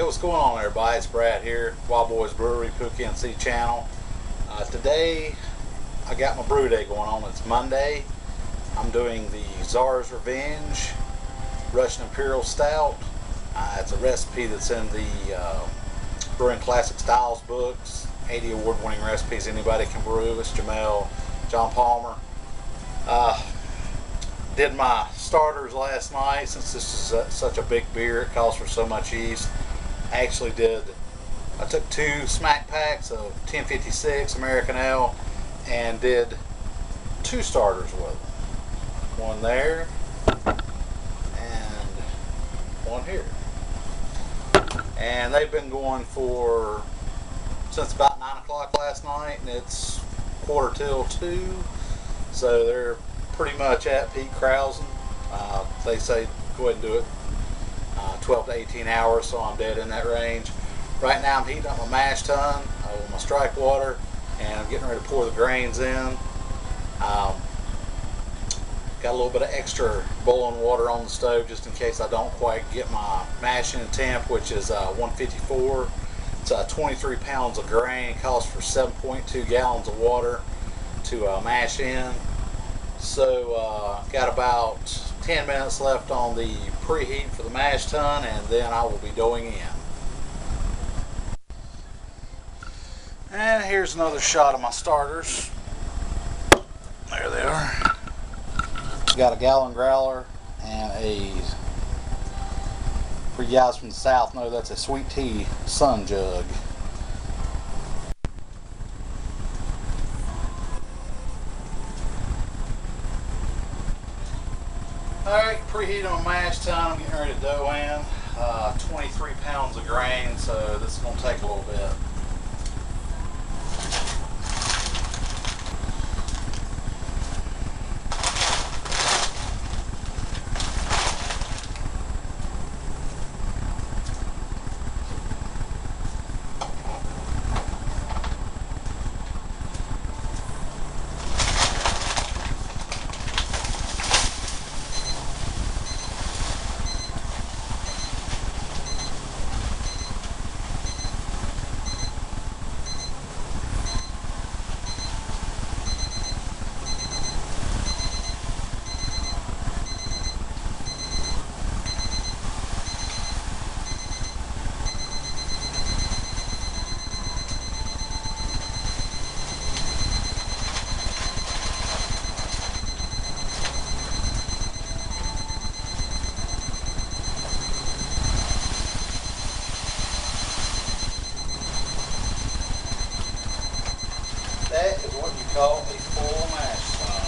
Hey, what's going on, everybody? It's Brad here, Wild Boys Brewery, PNC channel. Today, I got my brew day going on. It's Monday. I'm doing the Czars Revenge Russian Imperial Stout. It's a recipe that's in the Brewing Classic Styles books. 80 award-winning recipes anybody can brew. It's Jamel, John Palmer. Did my starters last night. Since this is such a big beer, it calls for so much yeast. I took 2 smack packs of 1056 American Ale and did 2 starters with them. One there and one here. And they've been going for since about 9 o'clock last night, and it's 1:45 2, so they're pretty much at peak carousing. They say go ahead and do it 12 to 18 hours, so I'm dead in that range. Right now I'm heating up my mash tun with my strike water, and I'm getting ready to pour the grains in. Got a little bit of extra boiling water on the stove just in case I don't quite get my mashing temp, which is 154. It's 23 pounds of grain. It calls for 7.2 gallons of water to mash in. So got about 10 minutes left on the preheat for the mash tun, and then I will be doughing in. And here's another shot of my starters. There they are. Got a gallon growler and for you guys from the south know that's a sweet tea sun jug. Alright, preheating my mash tun. I'm getting ready to dough in. 23 pounds of grain, so this is going to take a little bit. That is what you call a full mash tun.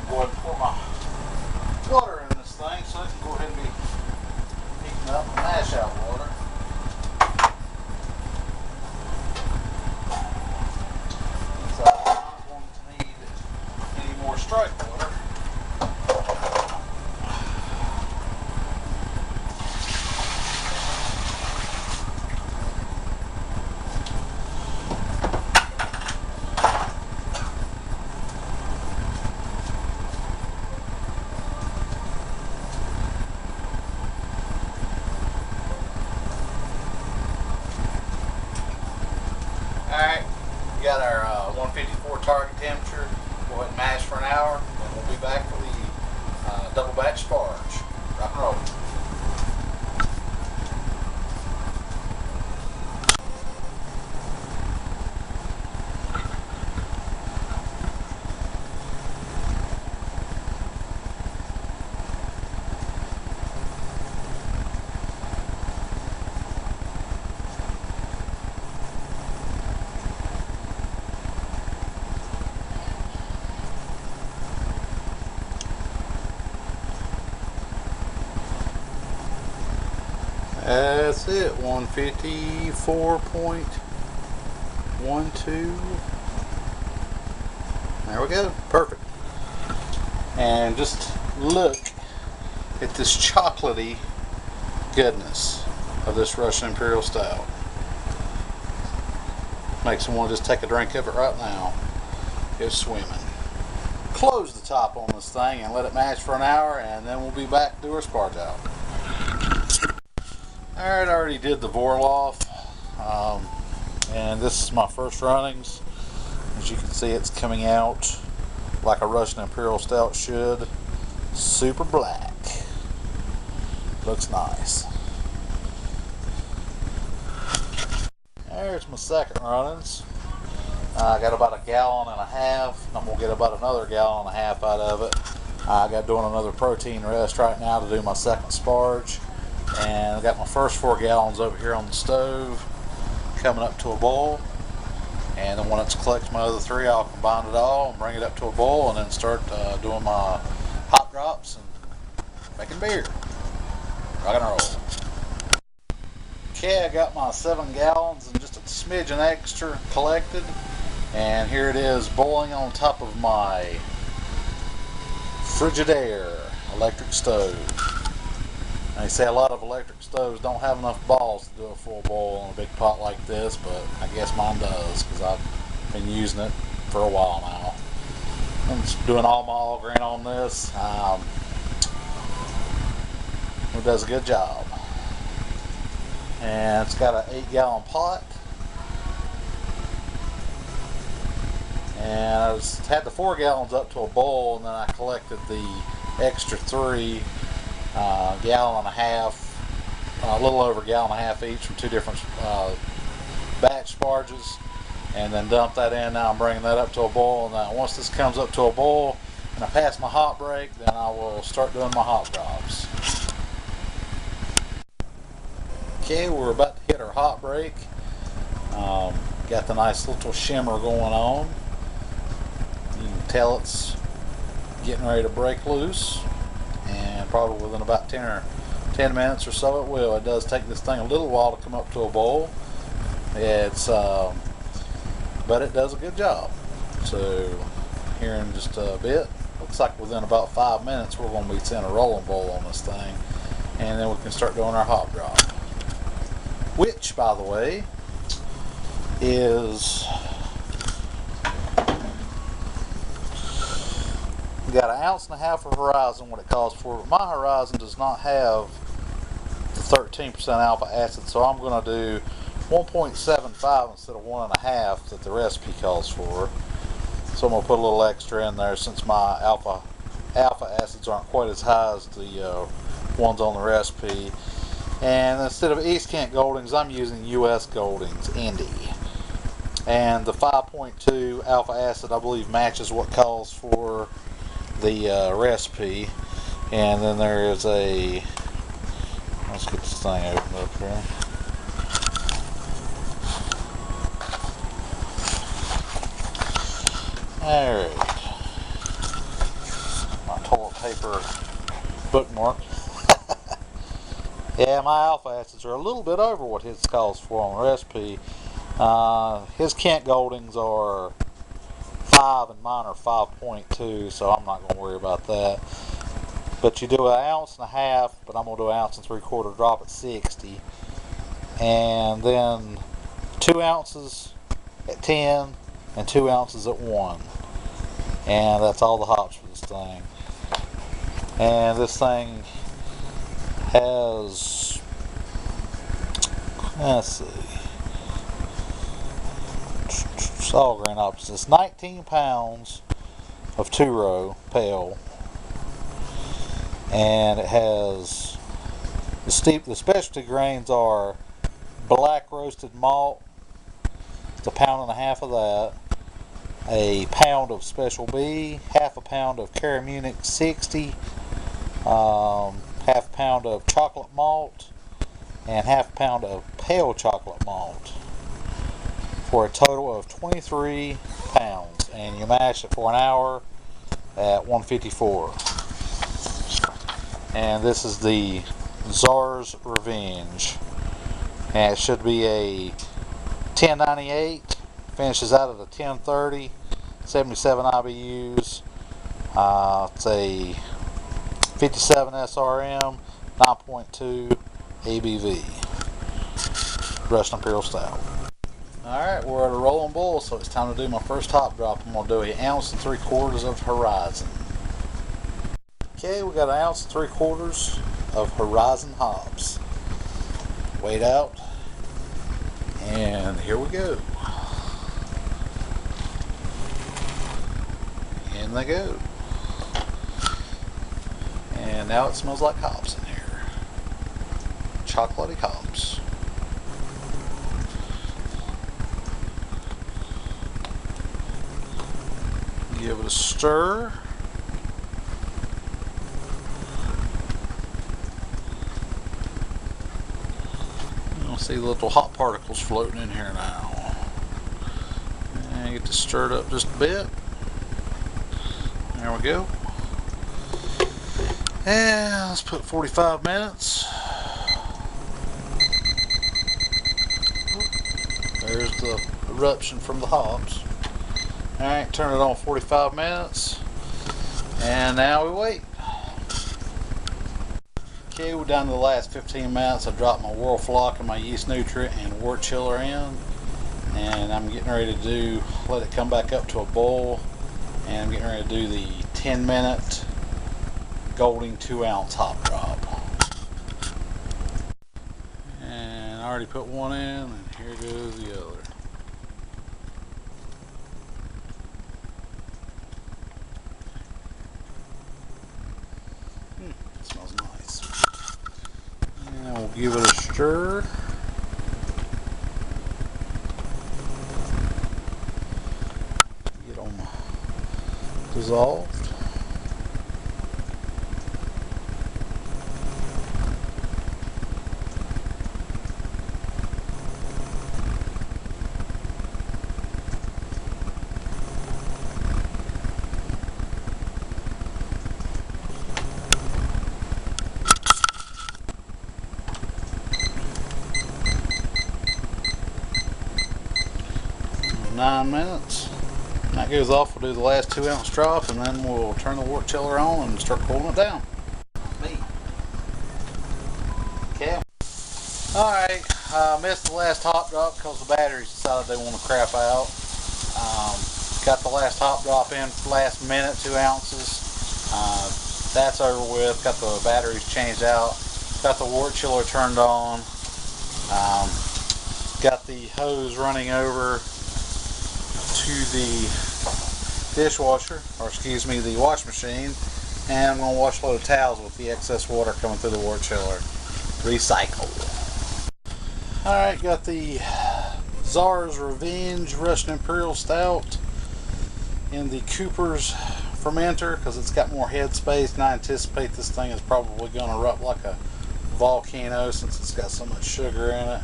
Go ahead and pour my water in this thing so it can go ahead and be heating up the mash out water. So I'm not going to need any more strike water. Alright, we got our 154 target temperature. Go ahead and mash for an hour. double batch sparge. Rock and roll. That's it, 154.12. There we go, perfect. And just look at this chocolatey goodness of this Russian Imperial Stout. Makes me want to just take a drink of it right now. It's swimming. Close the top on this thing and let it mash for an hour, and then we'll be back to do our sparge out. Alright, I already did the Vorloff, and this is my first runnings. As you can see, it's coming out like a Russian Imperial Stout should. Super black. Looks nice. There's my second runnings. I got about 1.5 gallons. I'm going to get about another 1.5 gallons out of it. I got doing another protein rest right now to do my second sparge. And I got my first 4 gallons over here on the stove coming up to a boil, and then when it's collected my other 3, I'll combine it all and bring it up to a boil, and then start doing my hop drops and making beer. Rock and roll. Okay, I got my 7 gallons and just a smidgen extra collected, and here it is boiling on top of my Frigidaire electric stove. They say a lot of electric stoves don't have enough balls to do a full boil on a big pot like this, but I guess mine does, because I've been using it for a while now. I'm just doing all my all grain on this. It does a good job. And it's got an 8-gallon pot. And I had the 4 gallons up to a boil, and then I collected the extra 3. 1.5 gallons, a little over 1.5 gallons each from 2 different batch sparges, and then dump that in. Now I'm bringing that up to a boil. Now once this comes up to a boil and I pass my hop break, then I will start doing my hop drops. Okay, we're about to hit our hop break. Got the nice little shimmer going on. You can tell it's getting ready to break loose. And probably within about 10 minutes or so it will. It does take this thing a little while to come up to a boil. But it does a good job. So here in just a bit, looks like within about 5 minutes we're going to be seeing a rolling boil on this thing, and then we can start doing our hop drop, which, by the way, is we got 1.5 ounces of Horizon, what it calls for, but my Horizon does not have the 13% alpha acid, so I'm going to do 1.75 instead of 1.5 that the recipe calls for. So I'm going to put a little extra in there since my alpha acids aren't quite as high as the ones on the recipe. And instead of East Kent Goldings, I'm using US Goldings Indy. And the 5.2 alpha acid, I believe, matches what calls for the recipe. And then there is a, let's get this thing opened up here. Alright, my toilet paper bookmark. Yeah, my alpha acids are a little bit over what his calls for on the recipe. His Kent Goldings are 5 and mine are 5.2, so I'm not going to worry about that. But you do 1.5 ounces, but I'm going to do 1 3/4 ounce drop at 60. And then 2 ounces at 10 and 2 ounces at 1. And that's all the hops for this thing. And this thing has, let's see, it's all grain hops. It's 19 pounds of 2-row pale. and it has the specialty grains are black roasted malt. It's 1.5 pounds of that, a pound of Special B, half a pound of Cara Munich 60, half a pound of chocolate malt, and half a pound of pale chocolate malt, for a total of 23 pounds. And you mash it for an hour at 154. And this is the Czars Revenge, and it should be a 1098, finishes out at a 1030, 77 IBUs. It's a 57 SRM, 9.2 ABV, Russian Imperial Stout. Alright, we're at a rolling boil, so it's time to do my first top drop. I'm going to do 1 3/4 ounce of Horizon. Okay, we got 1 3/4 ounce of Horizon hops. Weighed out, and here we go. In they go. And now it smells like hops in here. Chocolatey hops. Give it a stir. You'll see the little hot particles floating in here now. And get this stirred up just a bit. There we go. And let's put 45 minutes. There's the eruption from the hops. Alright, turn it on 45 minutes. And now we wait. Okay, we're down to the last 15 minutes. I dropped my Whirl Flock and my yeast nutrient and wort chiller in. And I'm getting ready to let it come back up to a boil. And I'm getting ready to do the 10-minute Golding 2-ounce hop drop. And I already put one in, and here goes the other. It smells nice. And we'll give it a stir. Get them dissolved. Nine minutes. When that goes off, we'll do the last 2-ounce drop, and then we'll turn the wort chiller on and start cooling it down. Okay. Alright, I missed the last hop drop because the batteries decided they want to crap out. Got the last hop drop in, last minute, 2 ounces. That's over with. Got the batteries changed out. Got the wort chiller turned on. Got the hose running over to the dishwasher, or excuse me, the wash machine, and I'm going to wash a load of towels with the excess water coming through the wort chiller. Recycle. Alright, got the Czars Revenge Russian Imperial Stout in the Cooper's fermenter because it's got more head space, and I anticipate this thing is probably going to erupt like a volcano since it's got so much sugar in it.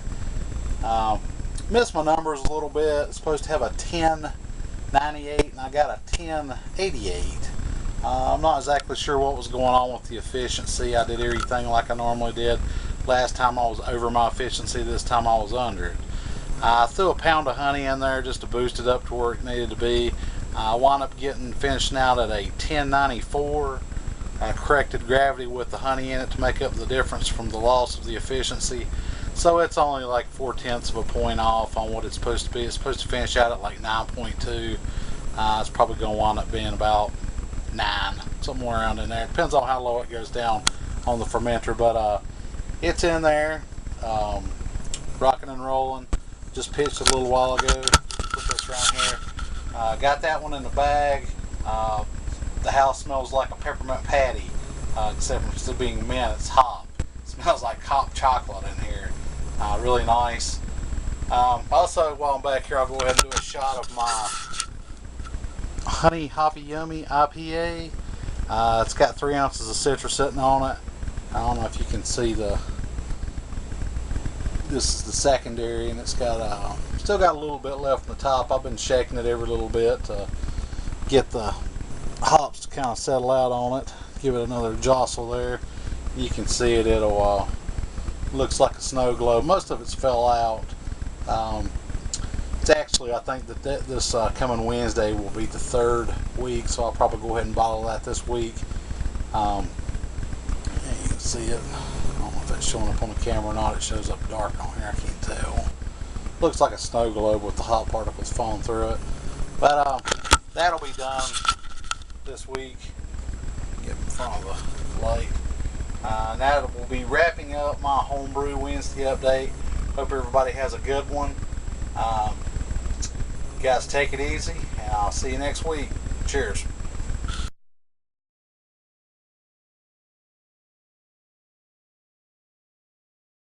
Missed my numbers a little bit. It's supposed to have a 1098 and I got a 1088. I'm not exactly sure what was going on with the efficiency. I did everything like I normally did. Last time I was over my efficiency, this time I was under it. I threw a pound of honey in there just to boost it up to where it needed to be. I wound up getting finishing out at a 1094. I corrected gravity with the honey in it to make up the difference from the loss of the efficiency. So it's only like 0.4 of a point off on what it's supposed to be. It's supposed to finish out at like 9.2. It's probably going to wind up being about 9, somewhere around in there. It depends on how low it goes down on the fermenter, but it's in there, rocking and rolling. Just pitched a little while ago. Put this around here. Got that one in the bag. The house smells like a peppermint patty except for still being mint, it's hop. It smells like hot chocolate in here. Really nice. Also, while I'm back here, I'll go ahead and do a shot of my Honey Hoppy Yummy IPA. It's got 3 ounces of citrus sitting on it. I don't know if you can see this is the secondary, and it's got still got a little bit left on the top. I've been shaking it every little bit to get the hops to kind of settle out on it. Give it another jostle there. You can see it. It'll looks like a snow globe. Most of it's fell out. It's actually, I think that this coming Wednesday will be the 3rd week, so I'll probably go ahead and bottle that this week. You can see it. I don't know if that's showing up on the camera or not. It shows up dark on here. I can't tell. Looks like a snow globe with the hot particles falling through it. But that'll be done this week. Get in front of the light. Now we'll be wrapping up my Homebrew Wednesday update. Hope everybody has a good one. You guys take it easy, and I'll see you next week. Cheers.